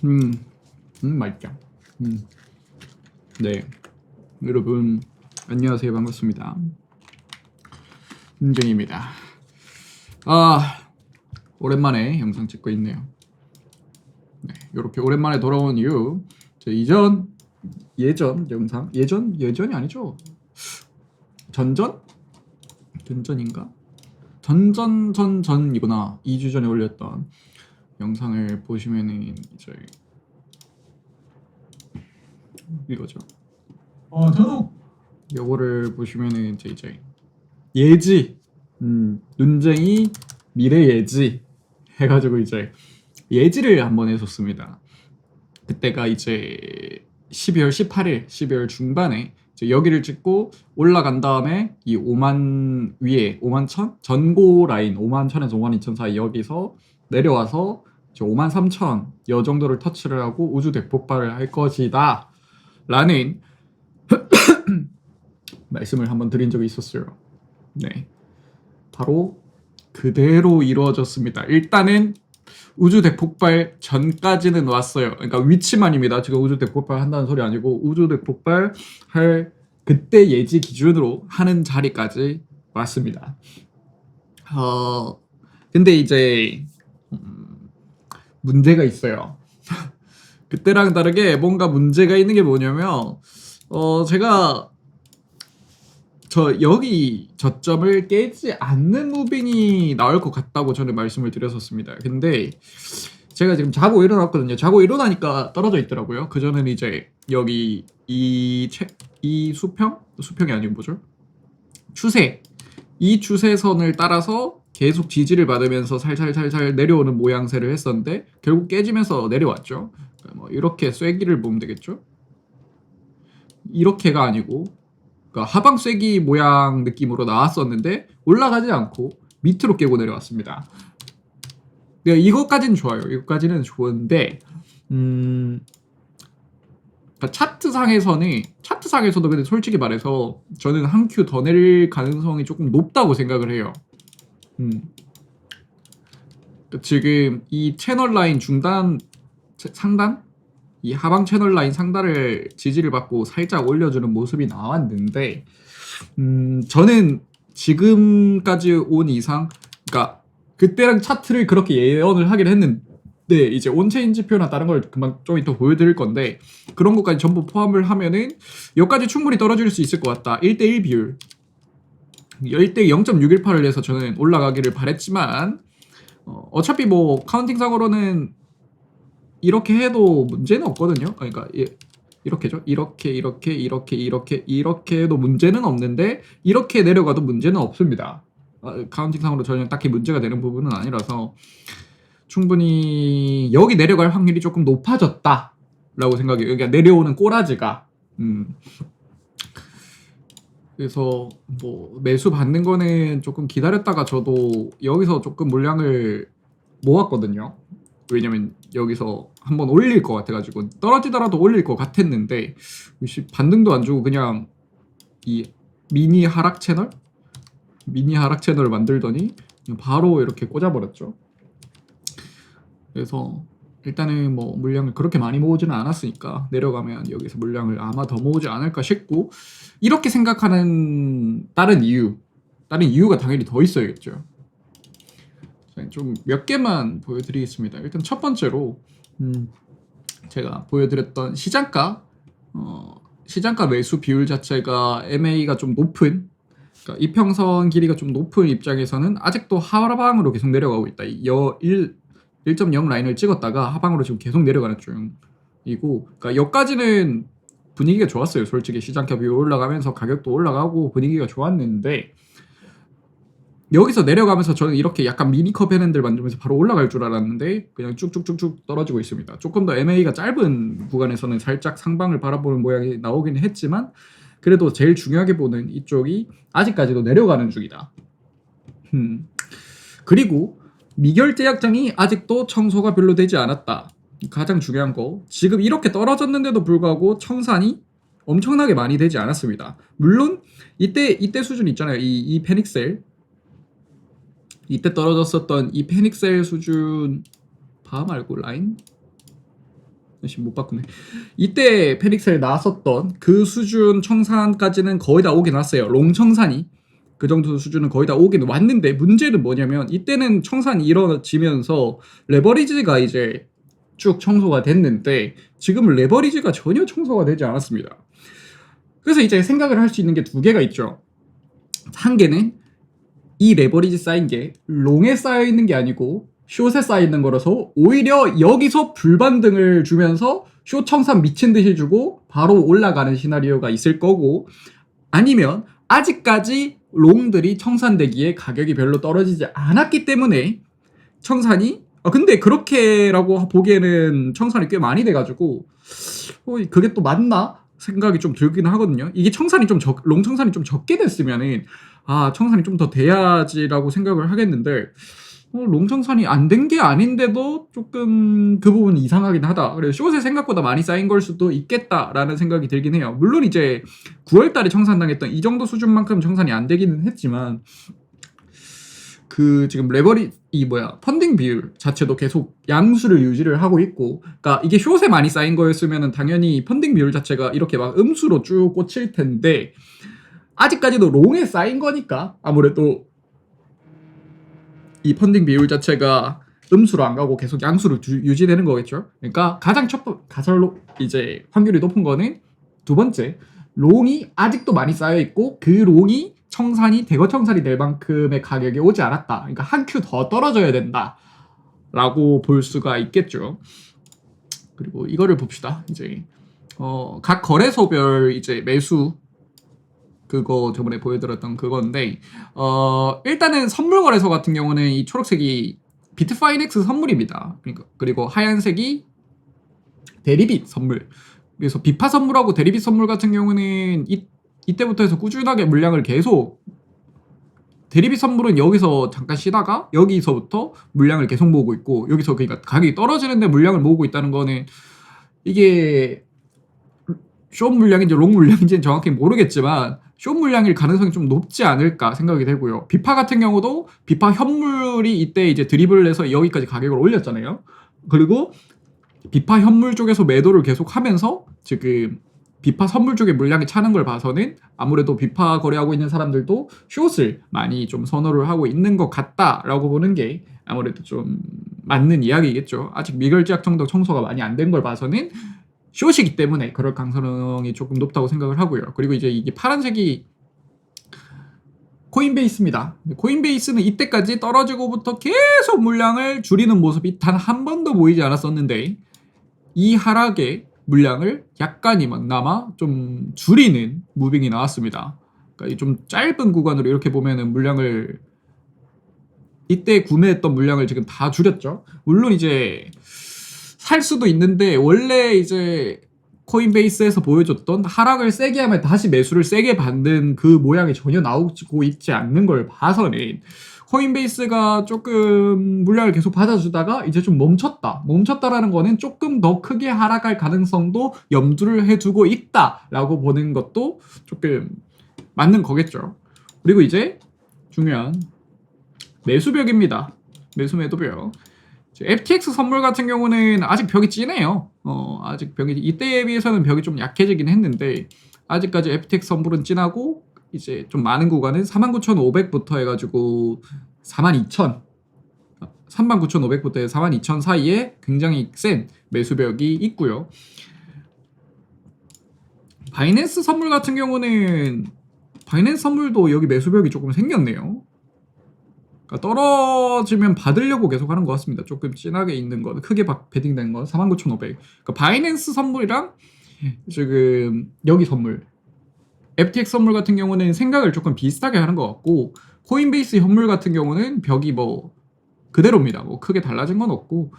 음, 맛있죠. 음, 네, 여러분 안녕하세요, 반갑습니다. 윤정입니다. 아, 오랜만에 영상 찍고 있네요. 네, 이렇게 오랜만에 돌아온 이유, 저 예전 영상, 예전이 아니죠? 전전인가? 전전이구나. 2주 전에 올렸던 영상을 보시면은 이제 이거죠. 저도 요거를 보시면은 이제 예지, 눈쟁이 미래 예지 해가지고 이제 예지를 한번 했었습니다. 그때가 이제 12월 18일, 12월 중반에 이제 여기를 찍고 올라간 다음에 이 5만 위에 5만 천 전고 라인 5만 천에서 5만 2천 사이 여기서 내려와서 5만 3천 여 정도를 터치를 하고 우주 대폭발을 할 것이다 라는 말씀을 한번 드린 적이 있었어요. 네, 바로 그대로 이루어졌습니다. 일단은 우주 대폭발 전까지는 왔어요. 그러니까 위치만입니다. 지금 우주 대폭발 한다는 소리 아니고 우주 대폭발 할 그때 예지 기준으로 하는 자리까지 왔습니다. 근데 이제 문제가 있어요. 그때랑 다르게 뭔가 문제가 있는 게 뭐냐면 제가 여기 저점을 깨지 않는 무빙이 나올 것 같다고 저는 말씀을 드렸었습니다. 근데 제가 지금 자고 일어났거든요. 자고 일어나니까 떨어져 있더라고요. 그전에는 이제 여기 이 수평이 아니고 뭐죠? 이 추세선을 따라서 계속 지지를 받으면서 살살살살 내려오는 모양새를 했었는데 결국 깨지면서 내려왔죠. 뭐 이렇게 쐐기를 보면 되겠죠? 이렇게가 아니고 그러니까 하방 쐐기 모양 느낌으로 나왔었는데 올라가지 않고 밑으로 깨고 내려왔습니다. 네, 이것까지는 좋아요. 이것까지는 좋은데 그러니까 차트상에서도 근데 솔직히 말해서 저는 한 큐 더 내릴 가능성이 조금 높다고 생각을 해요. 지금 이 채널 라인 상단? 이 하방 채널 라인 상단을 지지를 받고 살짝 올려주는 모습이 나왔는데 저는 지금까지 온 이상 그러니까 그때랑 차트를 그렇게 예언을 하긴 했는데 이제 온체인 지표나 다른 걸 금방 좀 이따 보여드릴 건데 그런 것까지 전부 포함을 하면은 여기까지 충분히 떨어질 수 있을 것 같다. 1대1 비율 1대 0.618을 해서 저는 올라가기를 바랬지만 어차피 뭐 카운팅상으로는 이렇게 해도 문제는 없거든요. 그러니까 이렇게죠. 이렇게 해도 문제는 없는데 이렇게 내려가도 문제는 없습니다. 카운팅상으로 전혀 딱히 문제가 되는 부분은 아니라서 충분히 여기 내려갈 확률이 조금 높아졌다라고 생각해요. 그러니까 내려오는 꼬라지가. 그래서 뭐 매수 받는 거는 조금 기다렸다가 저도 여기서 조금 물량을 모았거든요. 왜냐면 여기서 한번 올릴 것 같아가지고 떨어지더라도 올릴 것 같았는데 반등도 안 주고 그냥 이 미니 하락 채널을 만들더니 그냥 바로 이렇게 꽂아버렸죠. 그래서 일단은 뭐 물량을 그렇게 많이 모으지는 않았으니까 내려가면 여기서 물량을 아마 더 모으지 않을까 싶고 이렇게 생각하는 다른 이유가 당연히 더 있어야겠죠. 좀 몇 개만 보여드리겠습니다. 일단 첫 번째로 제가 보여드렸던 시장가 매수 비율 자체가 MA가 좀 높은 그러니까 이평선 길이가 좀 높은 입장에서는 아직도 하방으로 계속 내려가고 있다. 1.0 라인을 찍었다가 하방으로 지금 계속 내려가는 중이고 그러니까 여기까지는 분위기가 좋았어요. 솔직히 시장가 비율 올라가면서 가격도 올라가고 분위기가 좋았는데 여기서 내려가면서 저는 이렇게 약간 미니컵 핸들 만들면서 바로 올라갈 줄 알았는데 그냥 쭉쭉쭉쭉 떨어지고 있습니다. 조금 더 MA가 짧은 구간에서는 살짝 상방을 바라보는 모양이 나오긴 했지만 그래도 제일 중요하게 보는 이쪽이 아직까지도 내려가는 중이다. 그리고 미결제 약장이 아직도 청소가 별로 되지 않았다. 가장 중요한 거 지금 이렇게 떨어졌는데도 불구하고 청산이 엄청나게 많이 되지 않았습니다. 물론 이때 수준 있잖아요. 이 패닉셀 이때 떨어졌었던 이 패닉셀 수준 바 말고 라인 다시 못 바꾸네. 이때 페닉셀 나왔었던 그 수준 청산까지는 거의 다 오긴 왔어요. 롱 청산이 그 정도 수준은 거의 다 오긴 왔는데, 문제는 뭐냐면 이때는 청산이 이루어지면서 레버리지가 이제 쭉 청소가 됐는데, 지금은 레버리지가 전혀 청소가 되지 않았습니다. 그래서 이제 생각을 할 수 있는 게 두 개가 있죠. 한 개는 이 레버리지 쌓인 게 롱에 쌓여 있는 게 아니고 숏에 쌓여 있는 거라서 오히려 여기서 불반등을 주면서 숏 청산 미친 듯이 주고 바로 올라가는 시나리오가 있을 거고, 아니면 아직까지 롱들이 청산되기에 가격이 별로 떨어지지 않았기 때문에 청산이, 근데 그렇게라고 보기에는 청산이 꽤 많이 돼가지고 그게 또 맞나 생각이 좀 들긴 하거든요. 이게 청산이 좀 롱 청산이 좀 적게 됐으면은 청산이 좀 더 돼야지라고 생각을 하겠는데, 롱 청산이 안 된 게 아닌데도 조금 그 부분이 이상하긴 하다. 그래서 숏에 생각보다 많이 쌓인 걸 수도 있겠다라는 생각이 들긴 해요. 물론 이제 9월달에 청산당했던 이 정도 수준만큼 청산이 안 되기는 했지만, 그 지금 펀딩 비율 자체도 계속 양수를 유지를 하고 있고, 그러니까 이게 숏에 많이 쌓인 거였으면은 당연히 펀딩 비율 자체가 이렇게 막 음수로 쭉 꽂힐 텐데, 아직까지도 롱에 쌓인 거니까 아무래도 이 펀딩 비율 자체가 음수로 안 가고 계속 양수로 유지되는 거겠죠. 그러니까 가장 가설로 이제 확률이 높은 거는 두 번째, 롱이 아직도 많이 쌓여 있고 그 롱이 대거 청산이 될 만큼의 가격이 오지 않았다. 그러니까 한 큐 더 떨어져야 된다라고 볼 수가 있겠죠. 그리고 이거를 봅시다. 이제 각 거래소별 이제 매수, 그거 저번에 보여드렸던 그건데, 일단은 선물 거래소 같은 경우는 이 초록색이 비트파이넥스 선물입니다. 그리고 하얀색이 대리빗 선물. 그래서 비파 선물하고 대리빗 선물 같은 경우는 이때부터 해서 꾸준하게 물량을 계속, 대리빗 선물은 여기서 잠깐 쉬다가 여기서부터 물량을 계속 모으고 있고, 여기서 그러니까 가격이 떨어지는데 물량을 모으고 있다는 거는 이게 숏 물량인지 롱 물량인지는 정확히 모르겠지만 숏 물량일 가능성이 좀 높지 않을까 생각이 되고요. 비파 같은 경우도 비파 현물이 이때 이제 드리블을 해서 여기까지 가격을 올렸잖아요. 그리고 비파 현물 쪽에서 매도를 계속 하면서 지금 비파 선물 쪽에 물량이 차는 걸 봐서는 아무래도 비파 거래하고 있는 사람들도 숏을 많이 좀 선호를 하고 있는 것 같다라고 보는 게 아무래도 좀 맞는 이야기겠죠. 아직 미결제약 정도 청소가 많이 안 된 걸 봐서는 숏이기 때문에 그럴 가능성이 조금 높다고 생각을 하고요. 그리고 이제 이게 파란색이 코인베이스입니다. 코인베이스는 이때까지 떨어지고부터 계속 물량을 줄이는 모습이 단 한 번도 보이지 않았었는데, 이 하락에 물량을 약간이나마 좀 줄이는 무빙이 나왔습니다. 그러니까 좀 짧은 구간으로 이렇게 보면은 물량을, 이때 구매했던 물량을 지금 다 줄였죠. 물론 이제 살 수도 있는데, 원래 이제 코인베이스에서 보여줬던 하락을 세게 하면 다시 매수를 세게 받는 그 모양이 전혀 나오고 있지 않는 걸 봐서는 코인베이스가 조금 물량을 계속 받아주다가 이제 좀 멈췄다라는 거는 조금 더 크게 하락할 가능성도 염두를 해두고 있다라고 보는 것도 조금 맞는 거겠죠. 그리고 이제 중요한 매수벽입니다. 매도벽. FTX 선물 같은 경우는 아직 벽이 진해요. 아직 벽이, 이때에 비해서는 벽이 좀 약해지긴 했는데, 아직까지 FTX 선물은 진하고, 이제 좀 많은 구간은 49,500부터 해가지고 42,000, 39,500부터 42,000 사이에 굉장히 센 매수벽이 있고요. 바이낸스 선물 같은 경우는, 바이낸스 선물도 여기 매수벽이 조금 생겼네요. 그러니까 떨어지면 받으려고 계속 하는 것 같습니다. 조금 진하게 있는 거, 크게 베팅된 건 49,500. 그러니까 바이낸스 선물이랑 지금 여기 선물, FTX 선물 같은 경우는 생각을 조금 비슷하게 하는 것 같고, 코인베이스 현물 같은 경우는 벽이 뭐 그대로입니다. 뭐 크게 달라진 건 없고,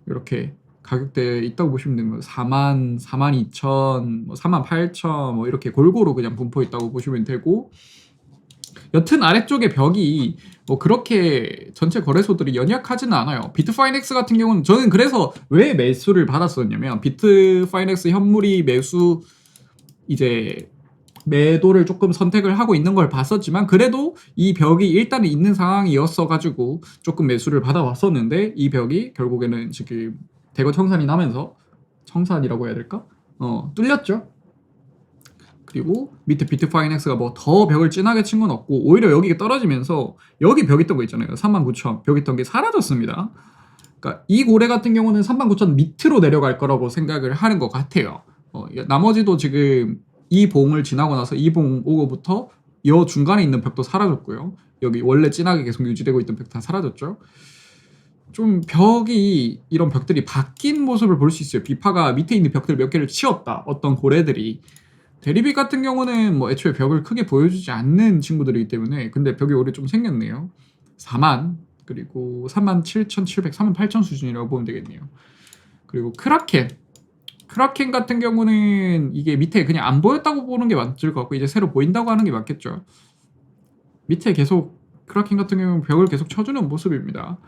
이렇게 가격대에 있다고 보시면 되는 거예요. 42,000, 뭐 48,000, 뭐 이렇게 골고루 그냥 분포 있다고 보시면 되고, 여튼 아래쪽에 벽이 뭐 그렇게 전체 거래소들이 연약하지는 않아요. 비트파이넥스 같은 경우는, 저는 그래서 왜 매수를 받았었냐면, 비트파이넥스 현물이 이제 매도를 조금 선택을 하고 있는 걸 봤었지만, 그래도 이 벽이 일단은 있는 상황이었어 가지고 조금 매수를 받아왔었는데, 이 벽이 결국에는 지금 대거 청산이 나면서 청산이라고 해야 될까? 뚫렸죠. 그리고 밑에 비트파이넥스가 뭐 더 벽을 진하게 친 건 없고 오히려 여기가 떨어지면서 여기 벽 있던 거 있잖아요. 39,000 벽 있던 게 사라졌습니다. 그러니까 이 고래 같은 경우는 39,000 밑으로 내려갈 거라고 생각을 하는 것 같아요. 나머지도 지금 이 봉을 지나고 나서 이 봉 오고부터 여 중간에 있는 벽도 사라졌고요. 여기 원래 진하게 계속 유지되고 있던 벽 다 사라졌죠. 좀 벽이 이런 벽들이 바뀐 모습을 볼 수 있어요. 비파가 밑에 있는 벽들 몇 개를 치웠다. 어떤 고래들이. 대리빗 같은 경우는 뭐 애초에 벽을 크게 보여주지 않는 친구들이기 때문에 근데 벽이 오히려 좀 생겼네요. 4만 그리고 37,700, 38,000 수준이라고 보면 되겠네요. 그리고 크라켄 같은 경우는 이게 밑에 그냥 안 보였다고 보는 게 맞을 것 같고 이제 새로 보인다고 하는 게 맞겠죠. 밑에 계속 크라켄 같은 경우는 벽을 계속 쳐주는 모습입니다.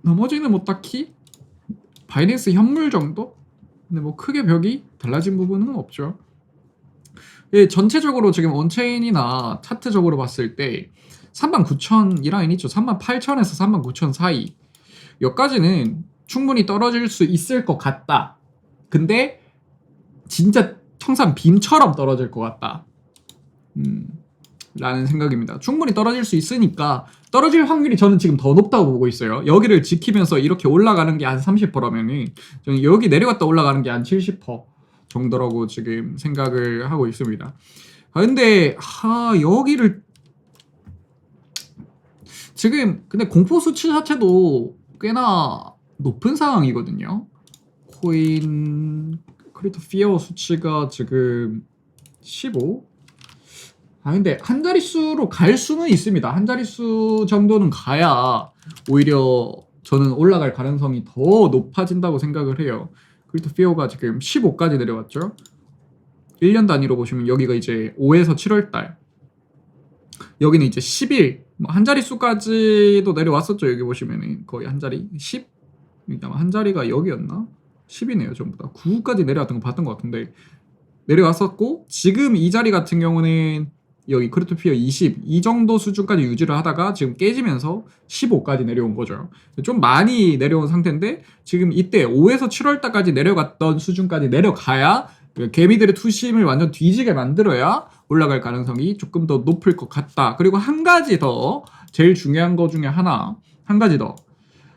나머지는 뭐 딱히 바이낸스 현물 정도? 근데 뭐 크게 벽이 달라진 부분은 없죠. 예, 전체적으로 지금 온체인이나 차트적으로 봤을 때 39,000 이 라인 있죠. 38,000에서 39,000 사이 여기까지는 충분히 떨어질 수 있을 것 같다. 근데 진짜 청산 빔처럼 떨어질 것 같다. 라는 생각입니다. 충분히 떨어질 수 있으니까 떨어질 확률이 저는 지금 더 높다고 보고 있어요. 여기를 지키면서 이렇게 올라가는 게 한 30%라면은 저는 여기 내려갔다 올라가는 게 한 70% 정도라고 지금 생각을 하고 있습니다. 근데 여기를 지금 근데 공포 수치 자체도 꽤나 높은 상황이거든요. 코인 크리터 피어 수치가 지금 15. 근데 한 자릿수로 갈 수는 있습니다. 한 자릿수 정도는 가야 오히려 저는 올라갈 가능성이 더 높아진다고 생각을 해요. 크리터 피어가 지금 15까지 내려왔죠. 1년 단위로 보시면 여기가 이제 5에서 7월달 여기는 이제 10일 한 자릿수까지도 내려왔었죠. 여기 보시면은 거의 한 자리 10? 한 자리가 여기였나? 10이네요. 전부 다 9까지 내려왔던 거 봤던 것 같은데 내려왔었고 지금 이 자리 같은 경우는 여기 크리토피어 20 이 정도 수준까지 유지를 하다가 지금 깨지면서 15까지 내려온 거죠. 좀 많이 내려온 상태인데 지금 이때 5에서 7월달까지 내려갔던 수준까지 내려가야 개미들의 투심을 완전 뒤지게 만들어야 올라갈 가능성이 조금 더 높을 것 같다. 그리고 한 가지 더 제일 중요한 거 중에 한 가지 더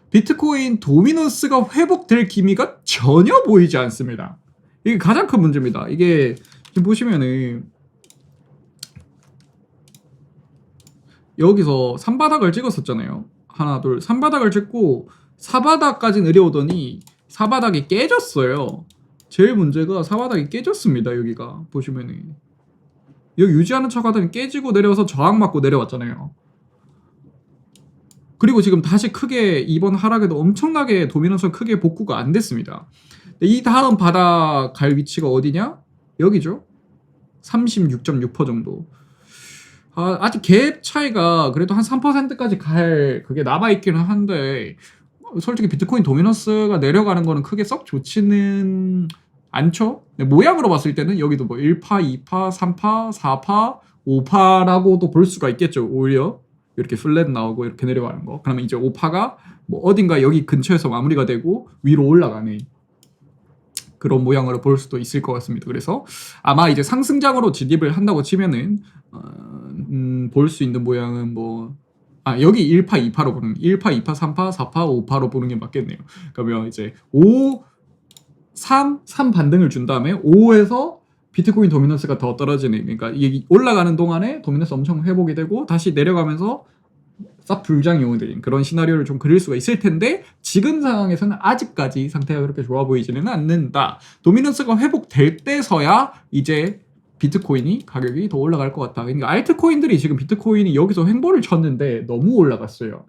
비트코인 도미넌스가 회복될 기미가 전혀 보이지 않습니다. 이게 가장 큰 문제입니다. 이게 지금 보시면은 여기서 3바닥을 찍었었잖아요. 하나 둘 3바닥을 찍고 4바닥까지 내려오더니 4바닥이 깨졌어요. 제일 문제가 4바닥이 깨졌습니다. 여기가 보시면은 여기 유지하는 척 하더니 깨지고 내려와서 저항 맞고 내려왔잖아요. 그리고 지금 다시 크게 이번 하락에도 엄청나게 도미넌스가 크게 복구가 안 됐습니다. 이 다음 바닥 갈 위치가 어디냐? 여기죠. 36.6% 정도. 아직 갭 차이가 그래도 한 3%까지 갈 그게 남아있기는 한데 솔직히 비트코인 도미넌스가 내려가는 거는 크게 썩 좋지는 않죠. 모양으로 봤을 때는 여기도 뭐 1파, 2파, 3파, 4파, 5파라고도 볼 수가 있겠죠. 오히려 이렇게 플랫 나오고 이렇게 내려가는 거. 그러면 이제 5파가 뭐 어딘가 여기 근처에서 마무리가 되고 위로 올라가는 그런 모양으로 볼 수도 있을 것 같습니다. 그래서 아마 이제 상승장으로 진입을 한다고 치면은 볼 수 있는 모양은 뭐 여기 1파, 2파로 보는 1파, 2파, 3파, 4파, 5파로 보는 게 맞겠네요. 그러면 이제 5, 3 반등을 준 다음에 5에서 비트코인 도미넌스가 더 떨어지는 그러니까 이게 올라가는 동안에 도미넌스 엄청 회복이 되고 다시 내려가면서 싹 불장이 오는 그런 시나리오를 좀 그릴 수가 있을 텐데 지금 상황에서는 아직까지 상태가 그렇게 좋아 보이지는 않는다. 도미넌스가 회복될 때서야 이제 비트코인이 가격이 더 올라갈 것 같다. 그러니까 알트코인들이 지금 비트코인이 여기서 횡보를 쳤는데 너무 올라갔어요.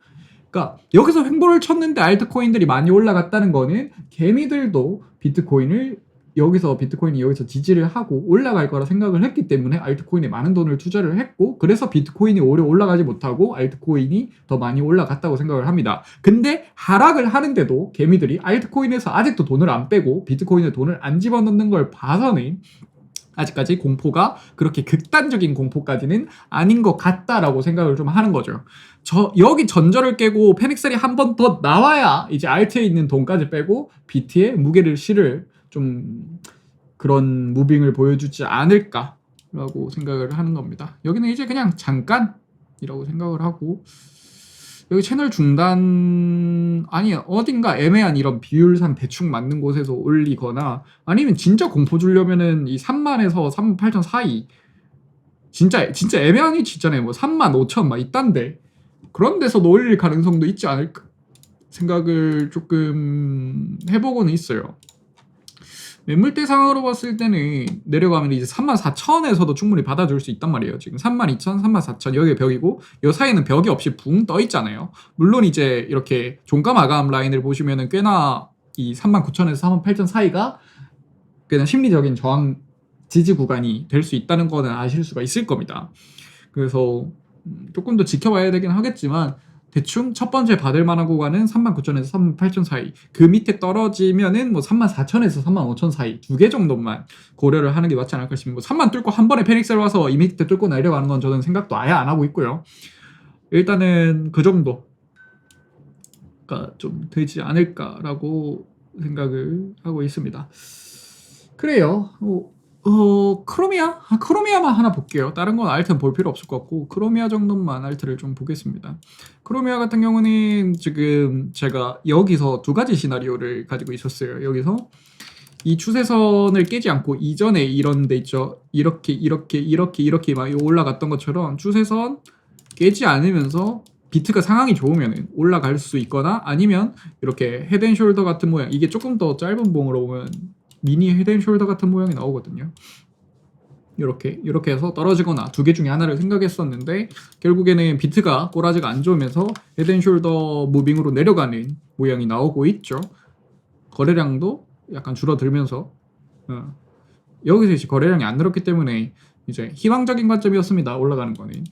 그러니까 여기서 횡보를 쳤는데 알트코인들이 많이 올라갔다는 거는 개미들도 비트코인이 여기서 지지를 하고 올라갈 거라 생각을 했기 때문에 알트코인에 많은 돈을 투자를 했고 그래서 비트코인이 오래 올라가지 못하고 알트코인이 더 많이 올라갔다고 생각을 합니다. 근데 하락을 하는데도 개미들이 알트코인에서 아직도 돈을 안 빼고 비트코인에 돈을 안 집어넣는 걸 봐서는 아직까지 공포가 그렇게 극단적인 공포까지는 아닌 것 같다라고 생각을 좀 하는 거죠. 여기 전절을 깨고 페닉셀이 한 번 더 나와야 이제 알트에 있는 돈까지 빼고 비트에 무게를 실을 좀 그런 무빙을 보여주지 않을까라고 생각을 하는 겁니다. 여기는 이제 그냥 잠깐이라고 생각을 하고, 여기 채널 중단 아니 어딘가 애매한 이런 비율상 대충 맞는 곳에서 올리거나, 아니면 진짜 공포 주려면은 이 3만에서 38,000 사이, 진짜 애매한 위치 있잖아요. 뭐 35,000 막 이딴데, 그런 데서도 올릴 가능성도 있지 않을까 생각을 조금 해보고는 있어요. 매물대상으로 봤을 때는 내려가면 이제 34,000에서도 충분히 받아줄 수 있단 말이에요. 지금 32,000, 34,000 여기 벽이고, 이 사이에는 벽이 없이 붕 떠 있잖아요. 물론 이제 이렇게 종가 마감 라인을 보시면은 꽤나 이 39,000에서 38,000 사이가 꽤나 심리적인 저항 지지 구간이 될 수 있다는 거는 아실 수가 있을 겁니다. 그래서 조금 더 지켜봐야 되긴 하겠지만, 대충 첫 번째 받을 만한 구간은 39,000에서 38,000 사이, 그 밑에 떨어지면은 뭐 34,000에서 35,000 사이 두 개 정도만 고려를 하는 게 맞지 않을까 싶은 거. 3만 뚫고 한 번에 페닉셀 와서 이 밑에 뚫고 내려가는 건 저는 생각도 아예 안 하고 있고요. 일단은 그 정도가 좀 되지 않을까라고 생각을 하고 있습니다. 그래요. 크로미아? 크로미아만 하나 볼게요. 다른 건 알트는 볼 필요 없을 것 같고, 크로미아 정도만 알트를 좀 보겠습니다. 크로미아 같은 경우는 지금 제가 여기서 두 가지 시나리오를 가지고 있었어요. 여기서 이 추세선을 깨지 않고 이전에 이런 데 있죠. 이렇게 막 올라갔던 것처럼 추세선 깨지 않으면서 비트가 상황이 좋으면 올라갈 수 있거나, 아니면 이렇게 헤드앤숄더 같은 모양, 이게 조금 더 짧은 봉으로 보면 미니 헤드앤숄더 같은 모양이 나오거든요. 이렇게 해서 떨어지거나 두 개 중에 하나를 생각했었는데, 결국에는 비트가 꼬라지가 안 좋으면서 헤드앤숄더 무빙으로 내려가는 모양이 나오고 있죠. 거래량도 약간 줄어들면서 여기서 이제 거래량이 안 늘었기 때문에 이제 희망적인 관점이었습니다. 올라가는 거는.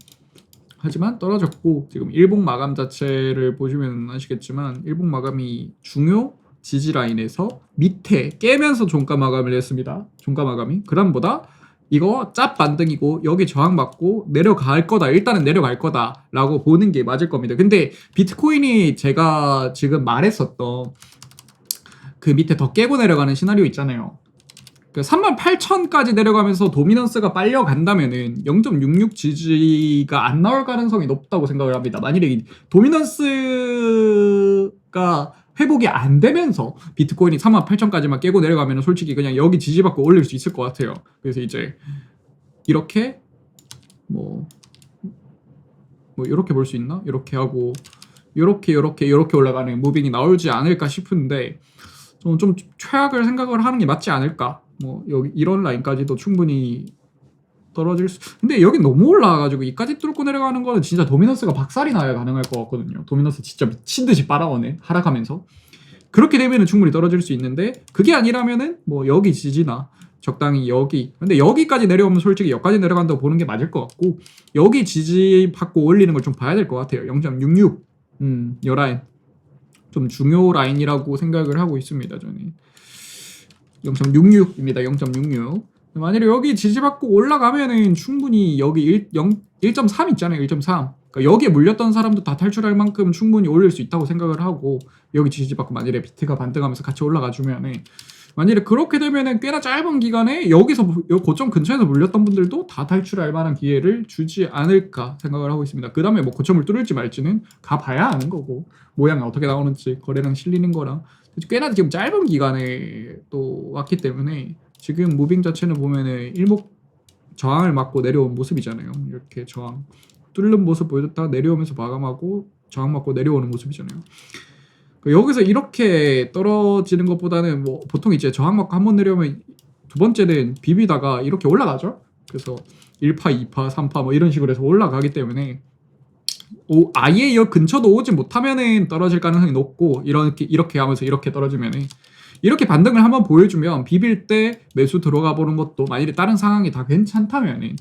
하지만 떨어졌고, 지금 일봉 마감 자체를 보시면 아시겠지만 일봉 마감이 중요 지지 라인에서 밑에 깨면서 종가 마감을 했습니다. 종가 마감이 그다음보다 이거 짭 반등이고 여기 저항 받고 내려갈 거다, 일단은 내려갈 거다 라고 보는 게 맞을 겁니다. 근데 비트코인이 제가 지금 말했었던 그 밑에 더 깨고 내려가는 시나리오 있잖아요. 그 38,000까지 내려가면서 도미넌스가 빨려간다면은 0.66 지지가 안 나올 가능성이 높다고 생각을 합니다. 만일에 도미넌스가 회복이 안 되면서 비트코인이 38,000까지만 깨고 내려가면 솔직히 그냥 여기 지지받고 올릴 수 있을 것 같아요. 그래서 이제 이렇게 뭐 이렇게 볼 수 있나? 이렇게 하고 이렇게 올라가는 무빙이 나오지 않을까 싶은데, 저는 좀 최악을 생각을 하는 게 맞지 않을까. 뭐 여기 이런 라인까지도 충분히 떨어질 수. 근데 여기 너무 올라와가지고 이까지 뚫고 내려가는 거는 진짜 도미넌스가 박살이 나야 가능할 것 같거든요. 도미넌스 진짜 미친 듯이 빨아오네, 하락하면서. 그렇게 되면은 충분히 떨어질 수 있는데, 그게 아니라면은 뭐 여기 지지나 적당히 여기, 근데 여기까지 내려오면 솔직히 여기까지 내려간다고 보는 게 맞을 것 같고, 여기 지지 받고 올리는 걸 좀 봐야 될 것 같아요. 0.66 요 라인 좀 중요 라인이라고 생각을 하고 있습니다. 저는 0.66입니다. 0.66. 만약에 여기 지지받고 올라가면은 충분히 여기 1.3 있잖아요. 1.3. 그러니까 여기에 물렸던 사람도 다 탈출할 만큼 충분히 올릴 수 있다고 생각을 하고, 여기 지지받고 만약에 비트가 반등하면서 같이 올라가 주면은, 만약에 그렇게 되면은 꽤나 짧은 기간에 여기서 고점 근처에서 물렸던 분들도 다 탈출할 만한 기회를 주지 않을까 생각을 하고 있습니다. 그 다음에 뭐 고점을 뚫을지 말지는 가봐야 아는 거고, 모양이 어떻게 나오는지 거래량 실리는 거랑 꽤나 지금 짧은 기간에 또 왔기 때문에, 지금 무빙 자체는 보면은 일목 저항을 맞고 내려온 모습이잖아요. 이렇게 저항 뚫는 모습 보여줬다가 내려오면서 마감하고 저항 맞고 내려오는 모습이잖아요. 여기서 이렇게 떨어지는 것보다는 뭐 보통 이제 저항 맞고 한번 내려오면 두 번째는 비비다가 이렇게 올라가죠. 그래서 1파, 2파, 3파 뭐 이런 식으로 해서 올라가기 때문에 아예 여 근처도 오지 못하면은 떨어질 가능성이 높고, 이렇게 하면서 이렇게 떨어지면은, 이렇게 반등을 한번 보여주면 비빌 때 매수 들어가 보는 것도, 만일에 다른 상황이 다 괜찮다면은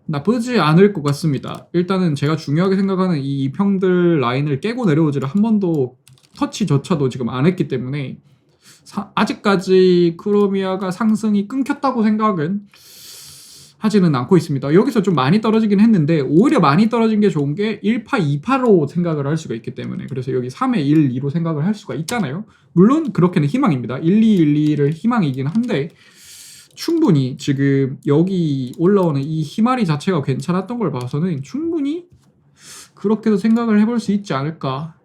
나쁘지 않을 것 같습니다. 일단은 제가 중요하게 생각하는 이 평들 라인을 깨고 내려오지를 한 번도 터치조차도 지금 안 했기 때문에, 아직까지 크로미아가 상승이 끊겼다고 생각은 하지는 않고 있습니다. 여기서 좀 많이 떨어지긴 했는데 오히려 많이 떨어진 게 좋은 게 1파 2파로 생각을 할 수가 있기 때문에 그래서 여기 3에 1, 2로 생각을 할 수가 있잖아요. 물론 그렇게는 희망입니다. 1, 2, 1, 2를 희망이긴 한데 충분히 지금 여기 올라오는 이 희마리 자체가 괜찮았던 걸 봐서는 충분히 그렇게도 생각을 해볼 수 있지 않을까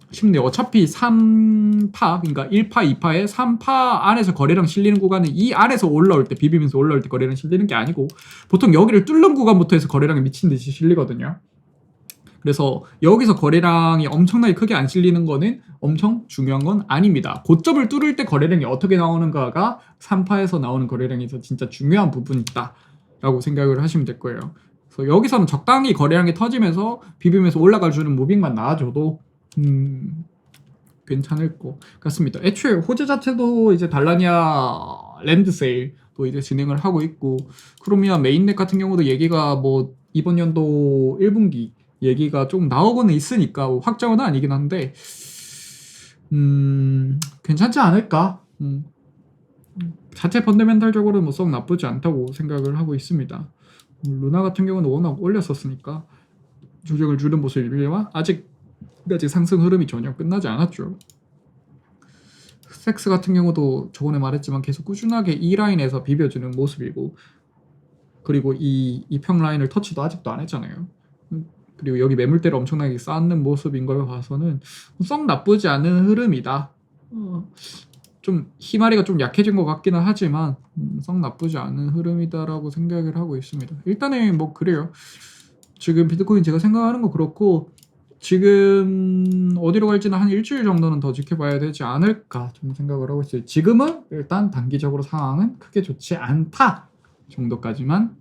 싶네요. 어차피 3파, 그러니까 1파, 2파에 3파 안에서 거래량 실리는 구간은 이 안에서 올라올 때, 비비면서 올라올 때 거래량 실리는 게 아니고 보통 여기를 뚫는 구간부터 해서 거래량이 미친 듯이 실리거든요. 그래서 여기서 거래량이 엄청나게 크게 안 실리는 거는 엄청 중요한 건 아닙니다. 고점을 뚫을 때 거래량이 어떻게 나오는가가 3파에서 나오는 거래량에서 진짜 중요한 부분이다 라고 생각을 하시면 될 거예요. 그래서 여기서는 적당히 거래량이 터지면서 비비면서 올라갈 주는 무빙만 나와줘도 괜찮을 것 같습니다. 애초에 호재 자체도 이제 달라니아 랜드 세일도 이제 진행을 하고 있고 크로미아 메인넷 같은 경우도 얘기가 뭐 이번 연도 1분기 얘기가 좀 나오고는 있으니까 확정은 아니긴 한데 괜찮지 않을까? 자체 펀더멘탈적으로는 뭐 썩 나쁘지 않다고 생각을 하고 있습니다. 루나 같은 경우는 워낙 올렸었으니까 조정을 주는 모습이지만 아직까지 상승 흐름이 전혀 끝나지 않았죠. 섹스 같은 경우도 저번에 말했지만 계속 꾸준하게 이 라인에서 비벼주는 모습이고 그리고 이 평 라인을 터치도 아직도 안 했잖아요. 그리고 여기 매물대를 엄청나게 쌓는 모습인 걸 봐서는 썩 나쁘지 않은 흐름이다. 좀 희마리가 좀 약해진 것 같기는 하지만 썩 나쁘지 않은 흐름이다라고 생각을 하고 있습니다. 일단은 뭐 그래요. 지금 비트코인 제가 생각하는 거 그렇고 지금 어디로 갈지는 한 일주일 정도는 더 지켜봐야 되지 않을까 저는 생각을 하고 있어요. 지금은 일단 단기적으로 상황은 크게 좋지 않다 정도까지만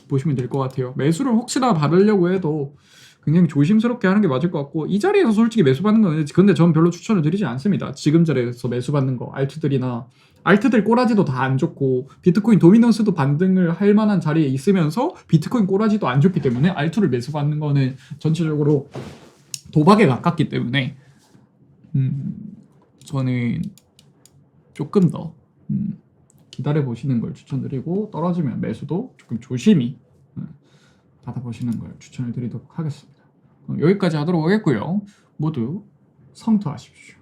보시면 될 것 같아요. 매수를 혹시나 받으려고 해도 굉장히 조심스럽게 하는 게 맞을 것 같고 이 자리에서 솔직히 매수 받는 건 근데 전 별로 추천을 드리지 않습니다. 지금 자리에서 매수 받는 거 알트들 꼬라지도 다 안 좋고 비트코인 도미넌스도 반등을 할 만한 자리에 있으면서 비트코인 꼬라지도 안 좋기 때문에 알트를 매수 받는 거는 전체적으로 도박에 가깝기 때문에 저는 조금 더 기다려 보시는 걸 추천드리고 떨어지면 매수도 조금 조심히 받아보시는 걸 추천을 드리도록 하겠습니다. 여기까지 하도록 하겠고요. 모두 성투하십시오.